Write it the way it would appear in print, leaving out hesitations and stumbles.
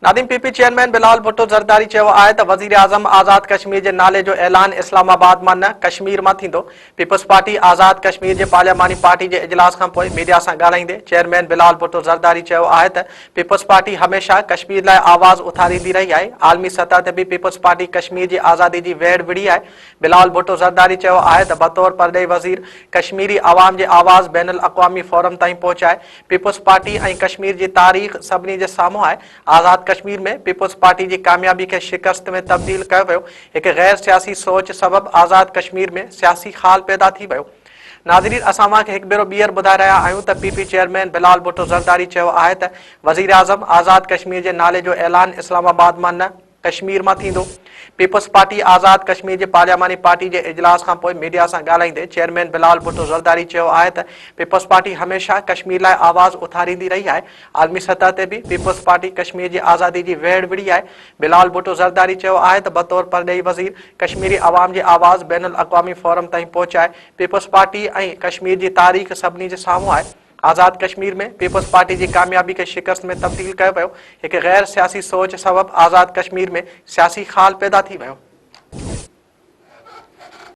Nadim PP chairman Bilal Bhutto Zardari चयो आहे त वज़ीर आज़म आज़ाद कश्मीर जे नाले जो ऐलान इस्लामाबाद मां न कश्मीर मां थींदो। पीपल्स पार्टी आज़ाद कश्मीर जे पार्लियामानी पार्टी जे इजलास खां पोइ मीडिया सां ॻाल्हाईंदे चेयरमैन बिलाल भुट्टो ज़रदारी चयो आहे त पीपल्स पार्टी हमेशह कश्मीर लाइ आवाज़ उथारींदी रही आहे। आलमी सतह ते बि पीपल्स पार्टी कश्मीर जी आज़ादी जी वेड़ विड़ी आहे। बिलाल भुट्टो ज़रदारी चयो आहे त बतौर परॾेही वज़ीर कश्मीरी आवाम जे आवाज़ बैनुल अक़वामी फोरम ताईं पहुचाए। पीपल्स पार्टी ऐं कश्मीर जी तारीख़ सभिनी जे साम्हूं आहे। आज़ाद कश्मीर में पीपल्स पार्टी की कामयाबी के शिकस्त में तब्दील किया वियो। एक गैर सियासी सोच सबब आज़ाद कश्मीर में सियासी खाल पैदा थी वियो। नाज़रीन, असां तव्हांखे हिकु भेरो ॿीहर ॿुधाए रहिया आहियूं त पीपी चेयरमैन बिलाल भुट्टो ज़रदारी चयो आहे त वज़ीर आज़म आज़ाद कश्मीर जे नाले जो ऐलान इस्लामाबाद मां न कश्मीर मां थींदो। पीपल्स पार्टी आज़ाद कश्मीर जे पार्लियामानी पार्टी जे इजलास खां पोइ मीडिया सां ॻाल्हाईंदे चेयरमैन बिलाल भुट्टो ज़रदारी चयो आहे त पीपल्स पार्टी हमेशह कश्मीर लाइ आवाज़ उथारींदी रही आहे। आलमी सतह ते बि पीपल्स पार्टी कश्मीर जी आज़ादी जी वेड़ विड़ी आहे। बिलाल भुट्टो ज़रदारी चयो आहे त बतौर परॾेही वज़ीर कश्मीरी आवाम जी आवाज़ बैनुल अक़वामी फोरम ताईं पहुचाए। पीपल्स पार्टी ऐं कश्मीर जी तारीख़ सभिनी जे साम्हूं आहे। आज़ाद कश्मीर में पीपल्स पार्टी की कामयाबी के शिकस्त में तब्दील किया वियो। एक गैर सियासी सोच सबब आज़ाद कश्मीर में सियासी खाल पैदा थी वियो।